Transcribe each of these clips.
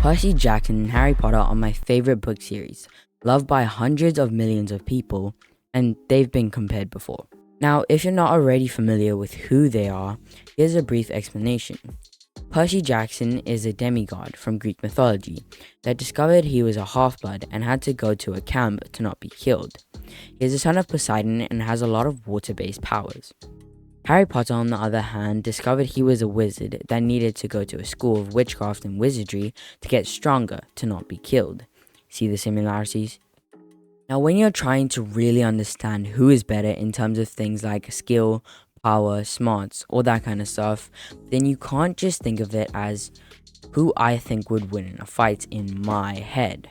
Percy Jackson and Harry Potter are my favorite book series, loved by hundreds of millions of people, and they've been compared before. Now, if you're not already familiar with who they are, here's a brief explanation. Percy Jackson is a demigod from Greek mythology that discovered he was a half-blood and had to go to a camp to not be killed. He is the son of Poseidon and has a lot of water-based powers. Harry Potter, on the other hand, discovered he was a wizard that needed to go to a school of witchcraft and wizardry to get stronger to not be killed. See the similarities? Now, when you're trying to really understand who is better in terms of things like skill, power, smarts, all that kind of stuff, then you can't just think of it as who I think would win in a fight in my head.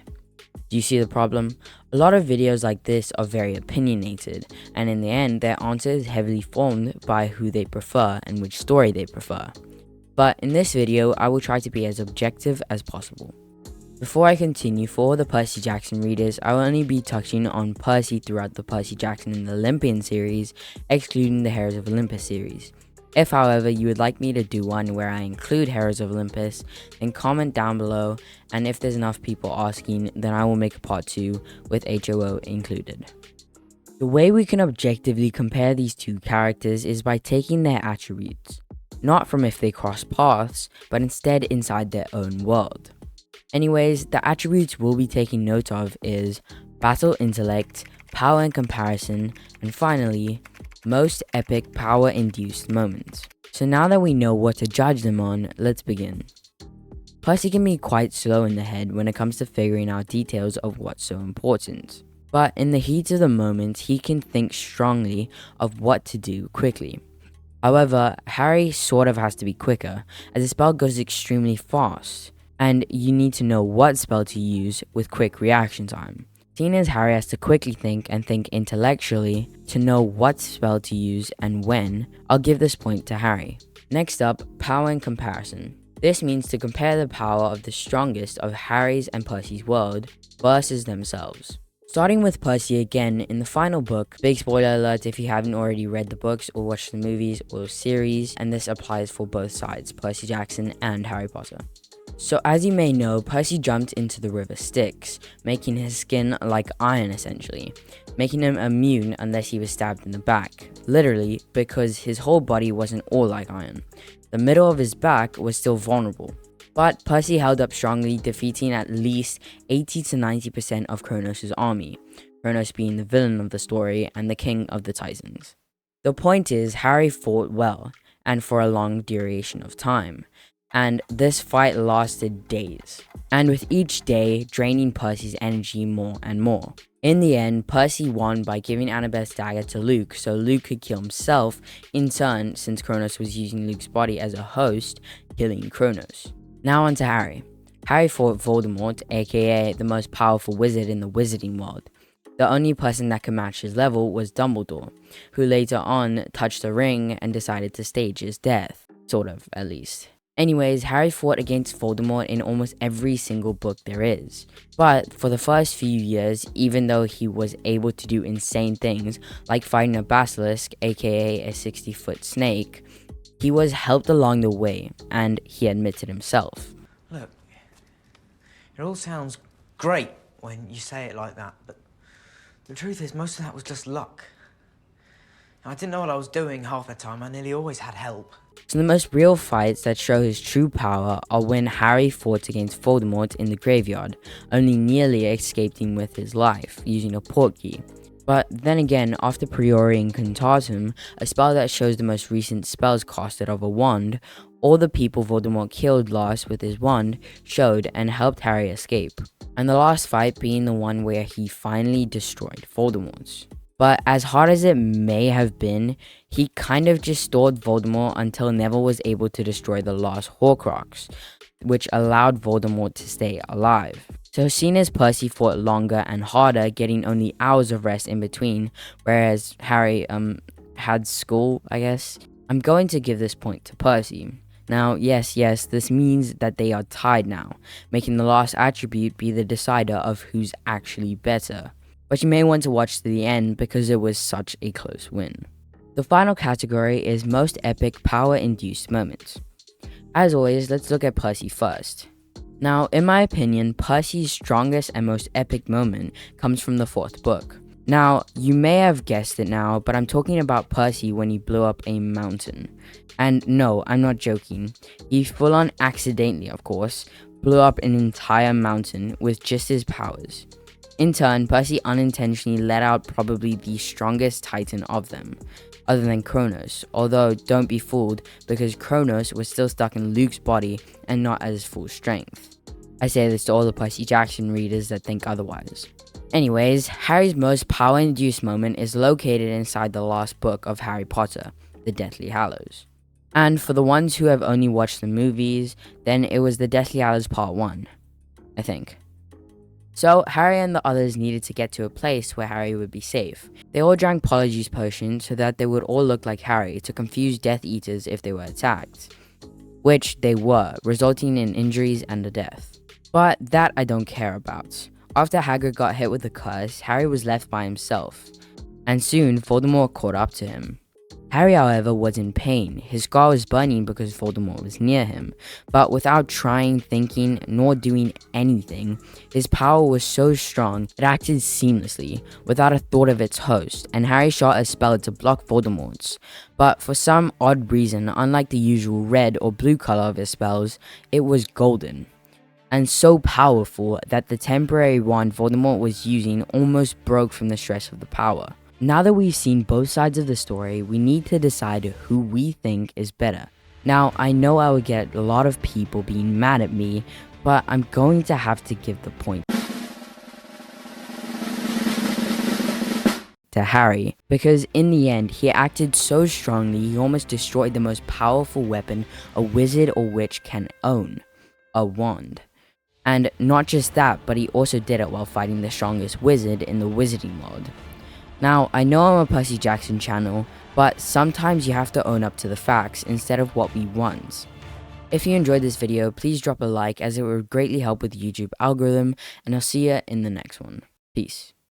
Do you see the problem? A lot of videos like this are very opinionated, and in the end, their answer is heavily formed by who they prefer and which story they prefer. But in this video, I will try to be as objective as possible. Before I continue, for all the Percy Jackson readers, I will only be touching on Percy throughout the Percy Jackson and the Olympian series, excluding the Heroes of Olympus series. If, however, you would like me to do one where I include Heroes of Olympus, then comment down below, and if there's enough people asking, then I will make a part 2 with HOO included. The way we can objectively compare these two characters is by taking their attributes, not from if they cross paths, but instead inside their own world. Anyways, the attributes we'll be taking note of is battle intellect, power and comparison, and finally, most epic power-induced moments. So now that we know what to judge them on, let's begin. Percy can be quite slow in the head when it comes to figuring out details of what's so important. But in the heat of the moment, he can think strongly of what to do quickly. However, Harry sort of has to be quicker, as the spell goes extremely fast, and you need to know what spell to use with quick reaction time. Seeing as Harry has to quickly think and think intellectually to know what spell to use and when, I'll give this point to Harry. Next up, power and comparison. This means to compare the power of the strongest of Harry's and Percy's world versus themselves. Starting with Percy again, in the final book, big spoiler alert if you haven't already read the books or watched the movies or series, and this applies for both sides, Percy Jackson and Harry Potter. So as you may know, Percy jumped into the river Styx, making his skin like iron essentially, making him immune unless he was stabbed in the back, literally because his whole body wasn't all like iron. The middle of his back was still vulnerable. But Percy held up strongly, defeating at least 80 to 90% of Kronos' army, Kronos being the villain of the story and the king of the Titans. The point is, Harry fought well, and for a long duration of time. And this fight lasted days, and with each day draining Percy's energy more and more. In the end, Percy won by giving Annabeth's dagger to Luke so Luke could kill himself in turn, since Kronos was using Luke's body as a host, killing Kronos. Now on to Harry. Harry fought Voldemort, aka the most powerful wizard in the wizarding world. The only person that could match his level was Dumbledore, who later on touched a ring and decided to stage his death. Sort of, at least. Anyways, Harry fought against Voldemort in almost every single book there is. But for the first few years, even though he was able to do insane things like fighting a basilisk, aka a 60-foot snake, he was helped along the way, and he admitted himself. Look, it all sounds great when you say it like that, but the truth is most of that was just luck. I didn't know what I was doing half the time. I nearly always had help. So the most real fights that show his true power are when Harry fought against Voldemort in the graveyard, only nearly escaping with his life, using a portkey. But then again, after Priori Incantatem, a spell that shows the most recent spells casted of a wand, all the people Voldemort killed last with his wand showed and helped Harry escape. And the last fight being the one where he finally destroyed Voldemort. But as hard as it may have been, he kind of just stalled Voldemort until Neville was able to destroy the last Horcrux, which allowed Voldemort to stay alive. So seeing as Percy fought longer and harder, getting only hours of rest in between, whereas Harry had school, I guess, I'm going to give this point to Percy. Now, yes, this means that they are tied now, making the last attribute be the decider of who's actually better. But you may want to watch to the end because it was such a close win. The final category is most epic power-induced moments. As always, let's look at Percy first. Now, in my opinion, Percy's strongest and most epic moment comes from the fourth book. Now, you may have guessed it now, but I'm talking about Percy when he blew up a mountain. And no, I'm not joking. He full on accidentally, of course, blew up an entire mountain with just his powers. In turn, Percy unintentionally let out probably the strongest titan of them, other than Kronos, although don't be fooled because Kronos was still stuck in Luke's body and not at his full strength. I say this to all the Percy Jackson readers that think otherwise. Anyways, Harry's most power-induced moment is located inside the last book of Harry Potter, The Deathly Hallows. And for the ones who have only watched the movies, then it was The Deathly Hallows Part 1, I think. So, Harry and the others needed to get to a place where Harry would be safe. They all drank Polyjuice Potion so that they would all look like Harry to confuse Death Eaters if they were attacked. Which they were, resulting in injuries and a death. But that I don't care about. After Hagrid got hit with the curse, Harry was left by himself. And soon, Voldemort caught up to him. Harry, however, was in pain. His scar was burning because Voldemort was near him, but without trying, thinking, nor doing anything, his power was so strong it acted seamlessly, without a thought of its host, and Harry shot a spell to block Voldemort's. But for some odd reason, unlike the usual red or blue color of his spells, it was golden. And so powerful that the temporary wand Voldemort was using almost broke from the stress of the power. Now that we've seen both sides of the story, we need to decide who we think is better. Now, I know I would get a lot of people being mad at me, but I'm going to have to give the point to Harry, because in the end, he acted so strongly he almost destroyed the most powerful weapon a wizard or witch can own, a wand. And not just that, but he also did it while fighting the strongest wizard in the wizarding world. Now, I know I'm a Percy Jackson channel, but sometimes you have to own up to the facts instead of what we want. If you enjoyed this video, please drop a like as it would greatly help with the YouTube algorithm, and I'll see you in the next one. Peace.